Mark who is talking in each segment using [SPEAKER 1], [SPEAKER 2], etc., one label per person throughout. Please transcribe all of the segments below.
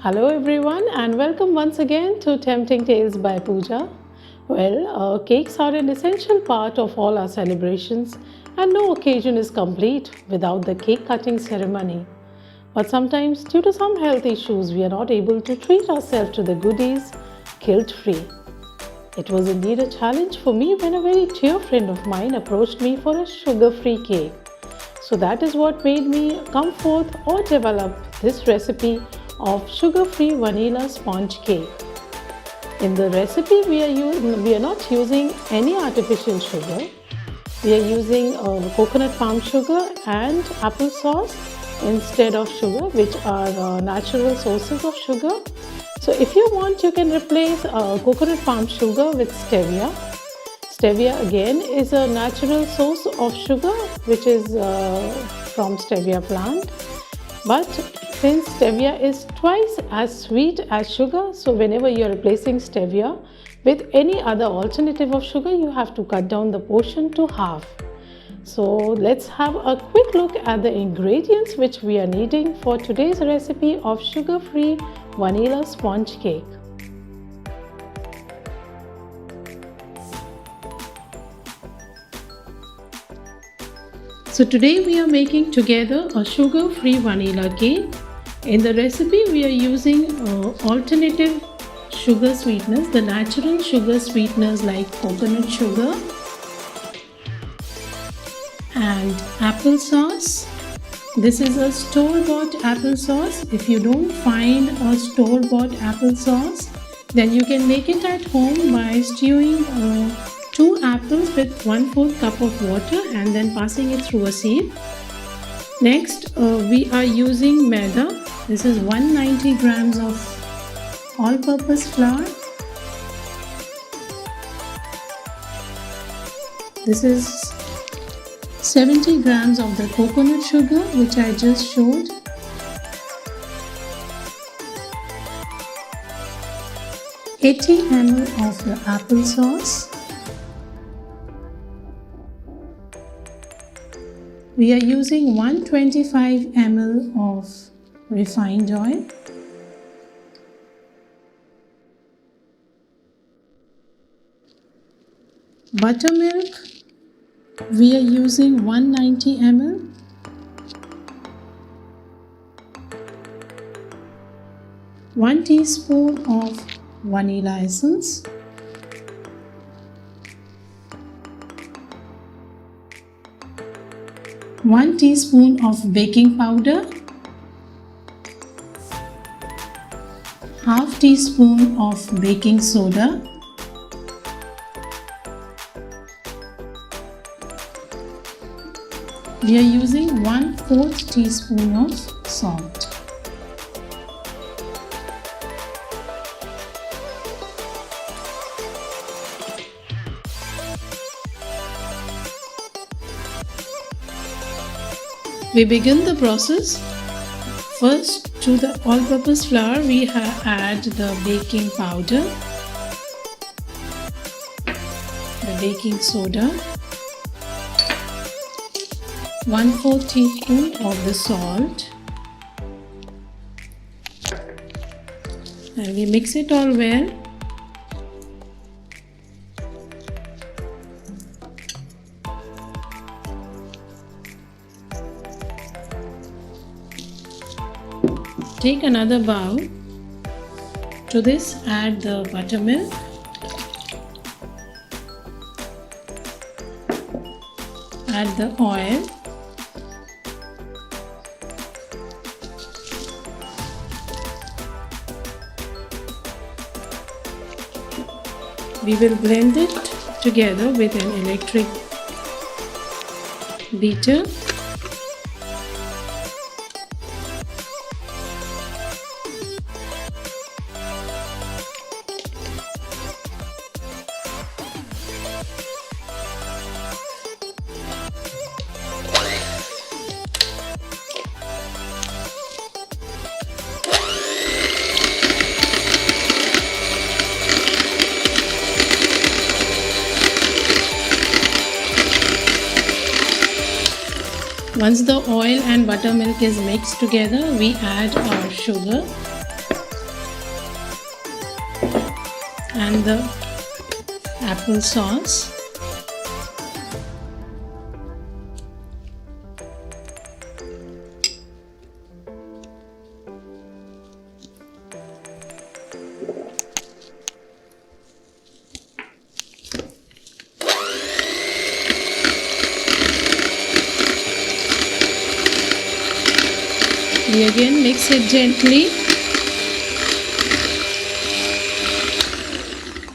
[SPEAKER 1] Hello everyone and welcome once again to Tempting Tales by Pooja. Cakes are an essential part of all our celebrations and no occasion is complete without the cake cutting ceremony. But sometimes due to some health issues we are not able to treat ourselves to the goodies guilt-free. It was indeed a challenge for me when a very dear friend of mine approached me for a sugar-free cake. So that is what made me come forth or develop this recipe of sugar-free vanilla sponge cake. In the recipe, we are not using any artificial sugar. We are using coconut palm sugar and applesauce instead of sugar, which are natural sources of sugar. So if you want, you can replace coconut palm sugar with stevia. Stevia again is a natural source of sugar which is from stevia plant. But since stevia is twice as sweet as sugar, so whenever you are replacing stevia with any other alternative of sugar, you have to cut down the portion to half. So let's have a quick look at the ingredients which we are needing for today's recipe of sugar-free vanilla sponge cake. So today we are making together a sugar-free vanilla cake. In the recipe we are using alternative sugar sweeteners, the natural sugar sweeteners like coconut sugar and applesauce. This is a store-bought applesauce. If you don't find a store-bought applesauce, then you can make it at home by stewing 2 apples with 1/4 cup of water and then passing it through a sieve. Next, we are using maida. This is 190 grams of all-purpose flour. This is 70 grams of the coconut sugar which I just showed. $80 ml of the applesauce. We are using 125 ml of refined oil. Buttermilk, we are using 190 ml. One teaspoon of vanilla essence. One teaspoon of baking powder, half teaspoon of baking soda, we are using 1/4 teaspoon of salt. We begin the process. First, to the all-purpose flour, we add the baking powder, the baking soda, 1/4 teaspoon of the salt, and we mix it all well. Take another bowl. To this, add the buttermilk, add the oil, we will blend it together with an electric beater. Once the oil and buttermilk is mixed together, we add our sugar. and the apple sauce. We again mix it gently.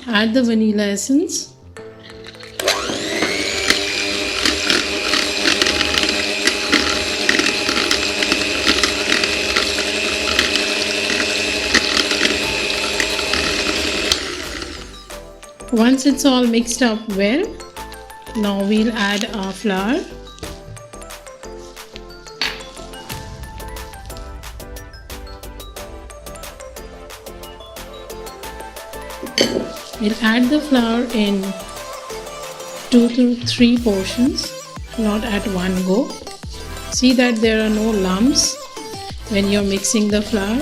[SPEAKER 1] Add the vanilla essence. Once it's all mixed up well, now we'll add our flour. We'll add the flour in 2 to 3 portions, not at one go. See that there are no lumps when you're mixing the flour.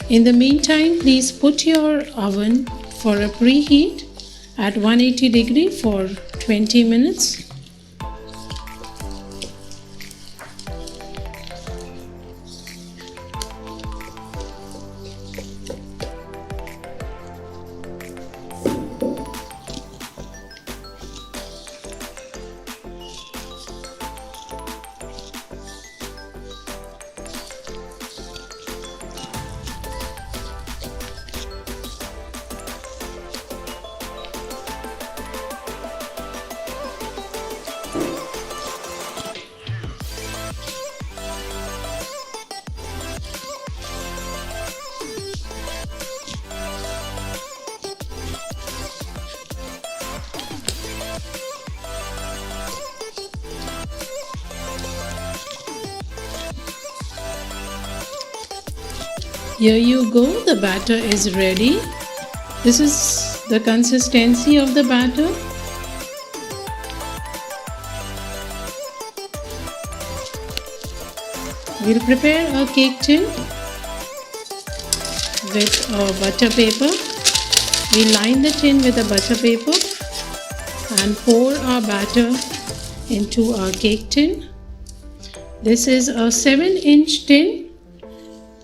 [SPEAKER 1] In the meantime, please put your oven for a preheat at 180 degree for 20 minutes. Here you go, the batter is ready. This is the consistency of the batter. We'll prepare a cake tin with a butter paper. We line the tin with a butter paper and pour our batter into our cake tin. This is a 7-inch tin.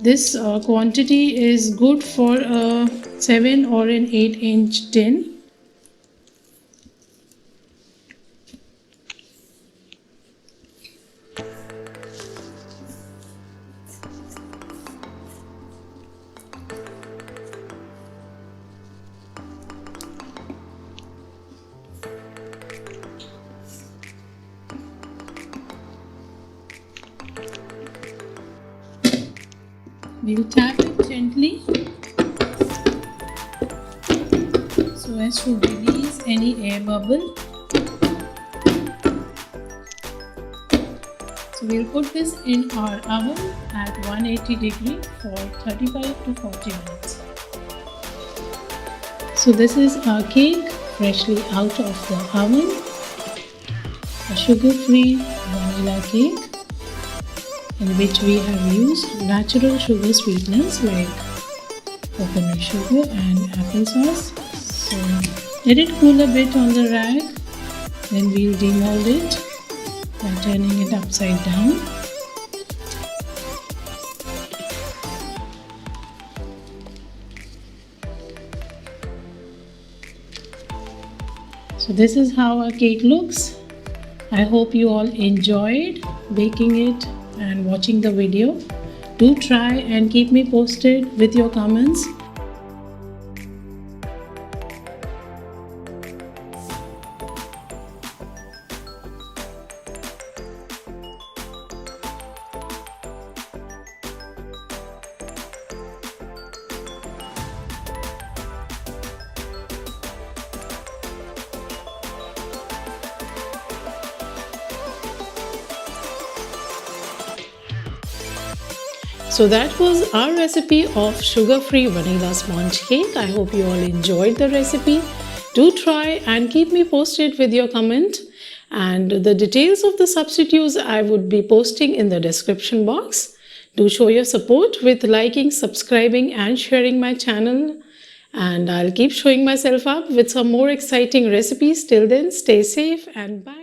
[SPEAKER 1] This quantity is good for a 7 or an 8-inch tin. We'll tap it gently so as to release any air bubble. So we'll put this in our oven at 180 degree for 35 to 40 minutes. So this is our cake freshly out of the oven, a sugar-free vanilla cake, in which we have used natural sugar sweeteners like coconut sugar and applesauce. So let it cool a bit on the rack, then we'll demold it by turning it upside down. So this is how our cake looks. I hope you all enjoyed baking it and watching the video. Do try and keep me posted with your comments. So that was our recipe of sugar-free vanilla sponge cake. I hope you all enjoyed the recipe. Do try and keep me posted with your comment. And the details of the substitutes I would be posting in the description box. Do show your support with liking, subscribing and sharing my channel. And I'll keep showing myself up with some more exciting recipes. Till then, stay safe and bye.